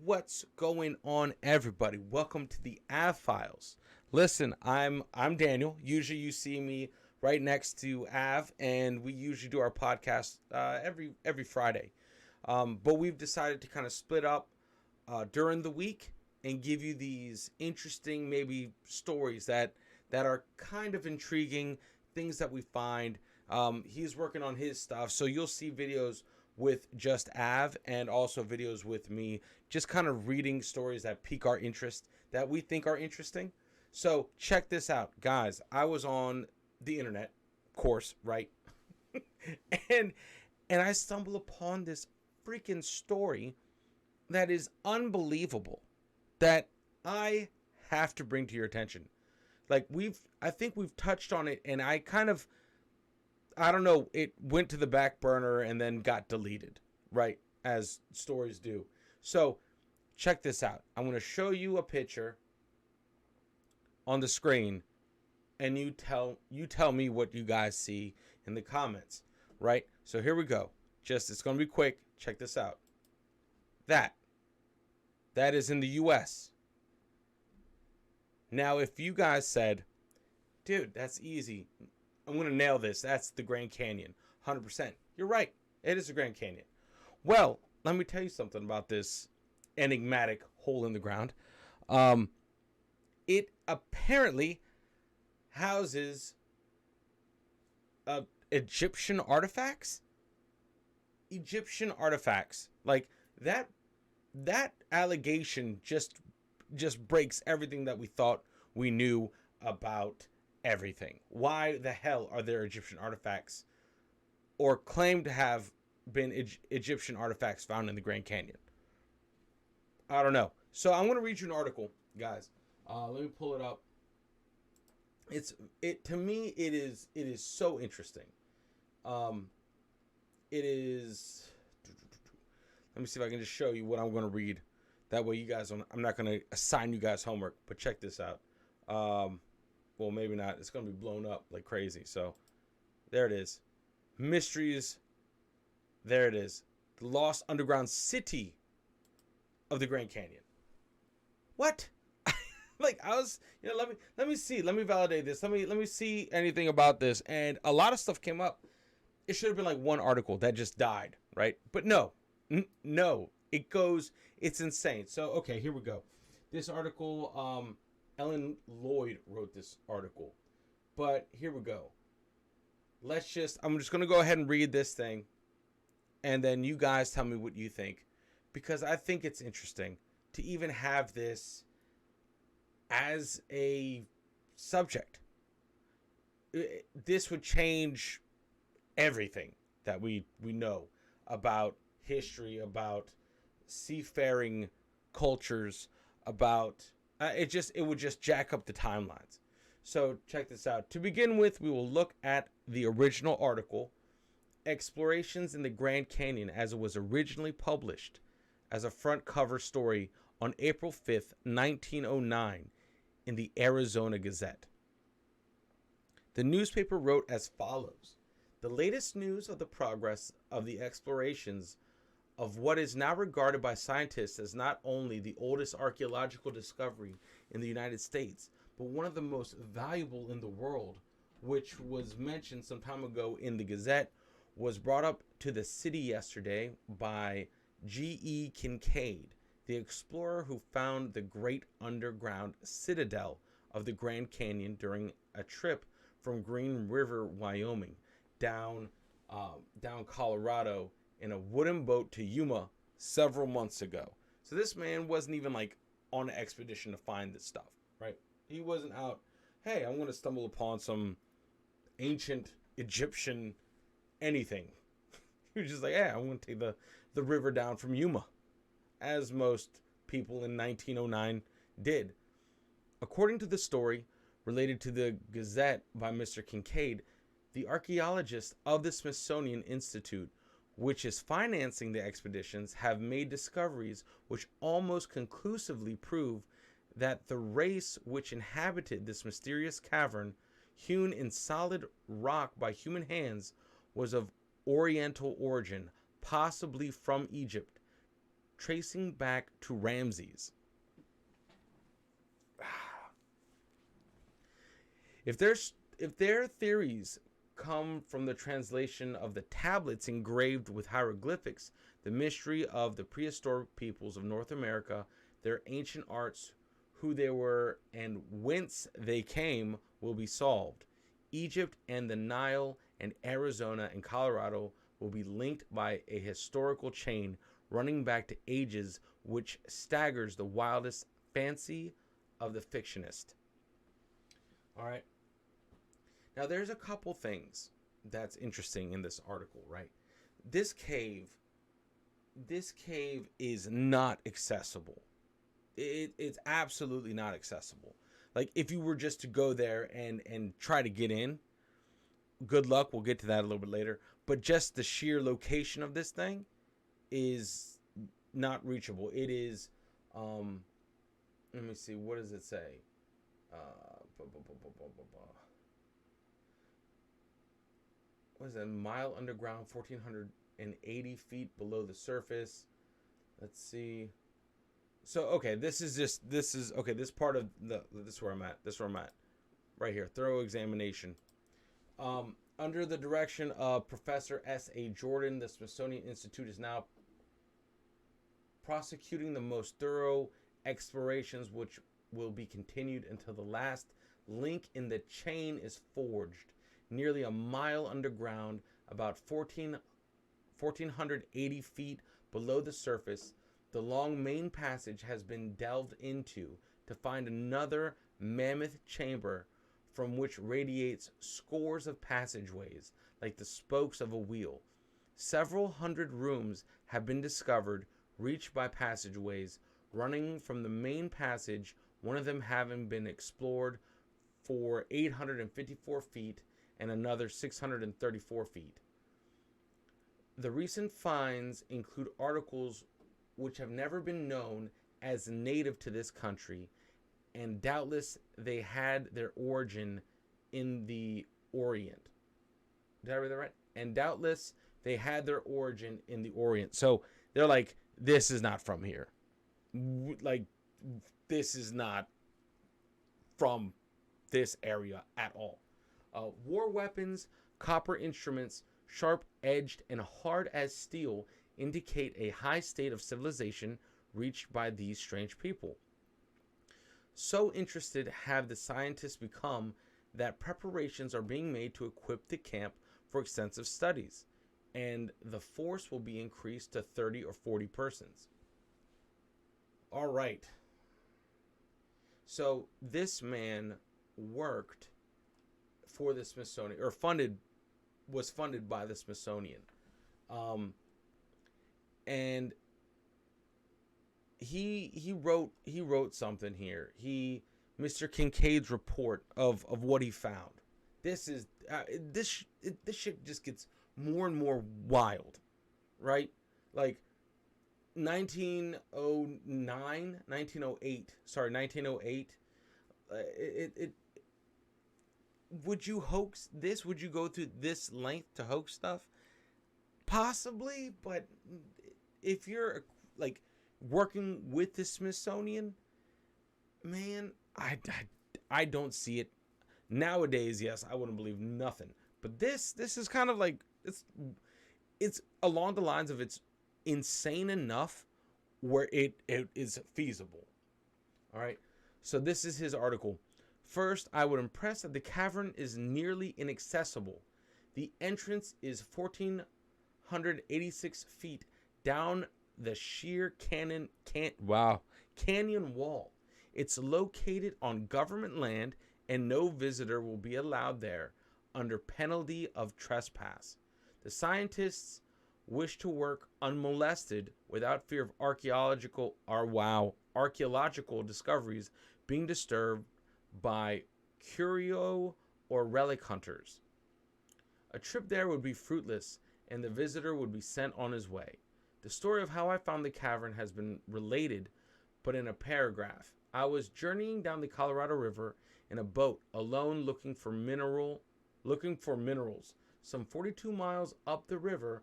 What's going on, everybody? Welcome to the Av Files. Listen, I'm Daniel. Usually, you see me right next to Av, and we usually do our podcast every Friday. But we've decided to kind of split up during the week and give you these interesting, maybe stories that are kind of intriguing, things that we find. He's working on his stuff, so you'll see videos with just Av and also videos with me, just kind of reading stories that pique our interest, that we think are interesting. So check this out, guys. I was on the internet, of course, right? and and I stumble upon this freaking story that is unbelievable that I have to bring to your attention. Like I think we've touched on it, and I don't know, it went to the back burner and then got deleted, right? As stories do. So, check this out. I'm going to show you a picture on the screen, and you tell me what you guys see in the comments, right? So, here we go. It's going to be quick. Check this out. That is in the US. Now, if you guys said, "Dude, that's easy. I'm going to nail this. That's the Grand Canyon. 100%. You're right. It is the Grand Canyon. Well, let me tell you something about this enigmatic hole in the ground. It apparently houses Egyptian artifacts. Egyptian artifacts. Like that allegation just breaks everything that we thought we knew about everything. Why the hell are there Egyptian artifacts or claimed to have been Egyptian artifacts found in the Grand Canyon? I don't know. So I'm going to read you an article, guys. Let me pull it up. To me it is so interesting. It is. Let me see if I can just show you what I'm going to read. That way, you guys. I'm not going to assign you guys homework, but check this out. Well, maybe not. It's going to be blown up like crazy. So, there it is. Mysteries. There it is. The lost underground city of the Grand Canyon. What? Like, I was, let me see. Let me validate this. Let me see anything about this. And a lot of stuff came up. It should have been like one article that just died, right? But no. No. It's insane. So, okay, here we go. This article, Ellen Lloyd wrote this article. But here we go. I'm just going to go ahead and read this thing. And then you guys tell me what you think. Because I think it's interesting to even have this as a subject. This would change everything that we know about history, about seafaring cultures, about it would just jack up the timelines. So check this out. To begin with, we will look at the original article, Explorations in the Grand Canyon, as it was originally published as a front cover story on April 5th, 1909 in the Arizona Gazette. The newspaper wrote as follows: the latest news of the progress of the explorations of what is now regarded by scientists as not only the oldest archaeological discovery in the United States, but one of the most valuable in the world, which was mentioned some time ago in the Gazette, was brought up to the city yesterday by G.E. Kincaid, the explorer who found the great underground citadel of the Grand Canyon during a trip from Green River, Wyoming, down Colorado in a wooden boat to Yuma several months ago. So this man wasn't even like on an expedition to find this stuff, right? He wasn't out, hey, I'm going to stumble upon some ancient Egyptian anything. He was just like, yeah, I'm going to take the river down from Yuma, as most people in 1909 did. According to the story related to the Gazette by Mr. Kincaid, the archaeologists of the Smithsonian Institute, which is financing the expeditions, have made discoveries which almost conclusively prove that the race which inhabited this mysterious cavern, hewn in solid rock by human hands, was of Oriental origin, possibly from Egypt. tracing back to Ramses. If their theories come from the translation of the tablets engraved with hieroglyphics, the mystery of the prehistoric peoples of North America, their ancient arts, who they were, and whence they came will be solved. Egypt and the Nile and Arizona and Colorado will be linked by a historical chain running back to ages which staggers the wildest fancy of the fictionist. All right. Now, there's a couple things that's interesting in this article, right? This cave, this cave is not accessible. It's absolutely not accessible. Like, if you were just to go there and try to get in, good luck. We'll get to that a little bit later. But just the sheer location of this thing is not reachable. It is, let me see, what does it say? What is that? Mile underground, 1,480 feet below the surface. Let's see. So, okay, this is part of this is where I'm at. Right here, thorough examination. Under the direction of Professor S.A. Jordan, the Smithsonian Institute is now prosecuting the most thorough explorations, which will be continued until the last link in the chain is forged. Nearly a mile underground, about 1,480 feet below the surface, the long main passage has been delved into to find another mammoth chamber from which radiates scores of passageways like the spokes of a wheel. Several hundred rooms have been discovered, reached by passageways running from the main passage, one of them having been explored for 854 feet and another 634 feet. The recent finds include articles which have never been known as native to this country, and doubtless they had their origin in the Orient. Did I read that right? And doubtless they had their origin in the Orient. So they're like, this is not from here. Like, this is not from this area at all. War weapons, copper instruments, sharp-edged and hard as steel, indicate a high state of civilization reached by these strange people. So interested have the scientists become that preparations are being made to equip the camp for extensive studies, and the force will be increased to 30 or 40 persons. All right. So this man worked for the Smithsonian, or was funded by the Smithsonian. And he wrote something here. Mr. Kincaid's report of what he found. This shit just gets more and more wild, right? Like 1908. Would you hoax this? Would you go through this length to hoax stuff? Possibly, but if you're like working with the Smithsonian, man, I don't see it. Nowadays, yes, I wouldn't believe nothing. But this is kind of like it's along the lines of it's insane enough where it is feasible. All right. So this is his article. First, I would impress that the cavern is nearly inaccessible. The entrance is 1,486 feet down the sheer canyon wall. It's located on government land, and no visitor will be allowed there under penalty of trespass. The scientists wish to work unmolested without fear of archaeological discoveries being disturbed by curio or relic hunters. A trip there would be fruitless, and the visitor would be sent on his way. The story of how I found the cavern has been related, but in a paragraph. I was journeying down the Colorado River in a boat, alone, looking for minerals, some 42 miles up the river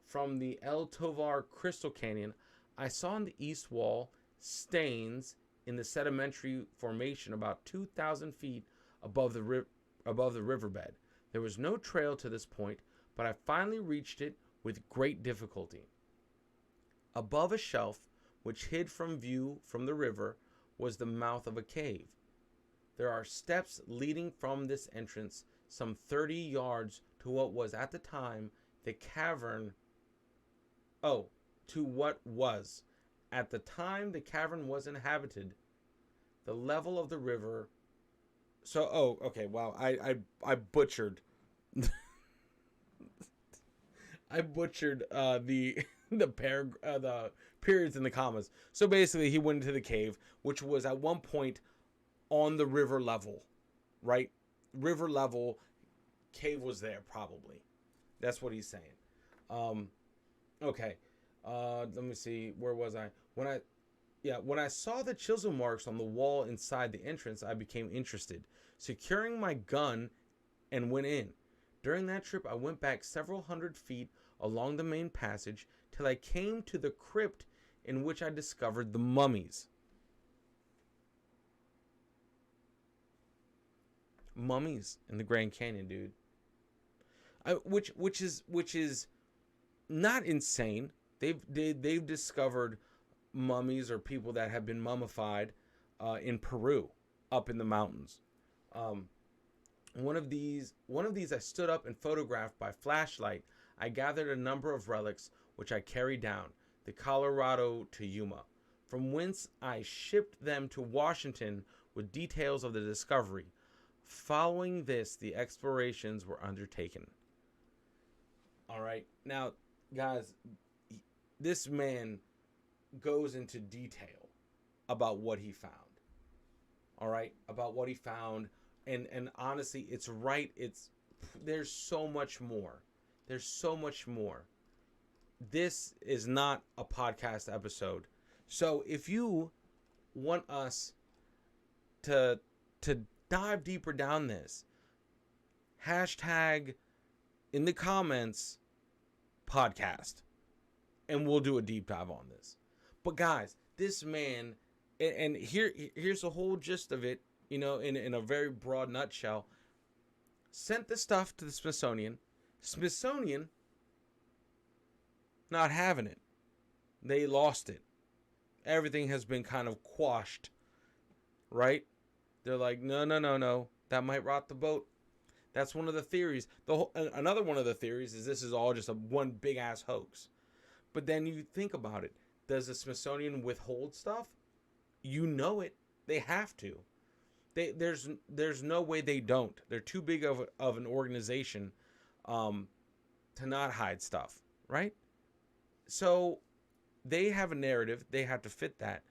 from the El Tovar Crystal Canyon. I saw on the east wall stains in the sedimentary formation about 2,000 feet above above the riverbed. There was no trail to this point, but I finally reached it with great difficulty. Above a shelf, which hid from view from the river, was the mouth of a cave. There are steps leading from this entrance some 30 yards to what was at the time the cavern. Oh, to what was. At the time the cavern was inhabited, the level of the river. So, okay, wow, I butchered. I butchered the periods in the commas. So basically, he went into the cave, which was at one point on the river level, right? River level, cave was there probably. That's what he's saying. Okay. Let me see. Where was I? When I saw the chisel marks on the wall inside the entrance, I became interested. Securing my gun and went in. During that trip, I went back several hundred feet along the main passage till I came to the crypt in which I discovered the mummies. Mummies in the Grand Canyon, dude. Which is not insane. They've discovered mummies or people that have been mummified in Peru, up in the mountains. One of these I stood up and photographed by flashlight. I gathered a number of relics which I carried down the Colorado to Yuma, from whence I shipped them to Washington with details of the discovery. Following this, the explorations were undertaken. All right, now, guys, this man goes into detail about what he found. All right, about what he found, and honestly, it's right. There's so much more. There's so much more. This is not a podcast episode, so if you want us to dive deeper down this, hashtag in the comments podcast, and we'll do a deep dive on this. But guys, this man, and here's the whole gist of it, in a very broad nutshell, sent the stuff to the Smithsonian. Smithsonian not having it. They lost it. Everything has been kind of quashed, right? They're like, no, that might rot the boat. That's one of the theories. Another one of the theories is this is all just one big ass hoax. But then you think about it. Does the Smithsonian withhold stuff? You know it. They have to. There's no way they don't. They're too big of an organization to not hide stuff, right? So they have a narrative. They have to fit that.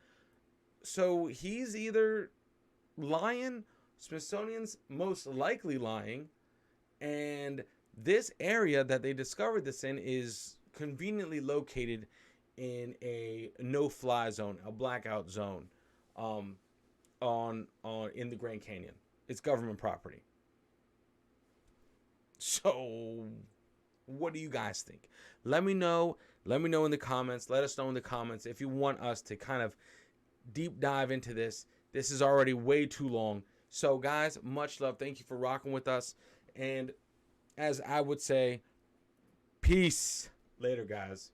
So he's either lying, Smithsonian's most likely lying, and this area that they discovered this in is conveniently located in a no-fly zone, a blackout zone, in the Grand Canyon. It's government property. So, what do you guys think? Let me know. Let me know in the comments. Let us know in the comments if you want us to kind of deep dive into this. This is already way too long. So, guys, much love. Thank you for rocking with us. And as I would say, peace. Later, guys.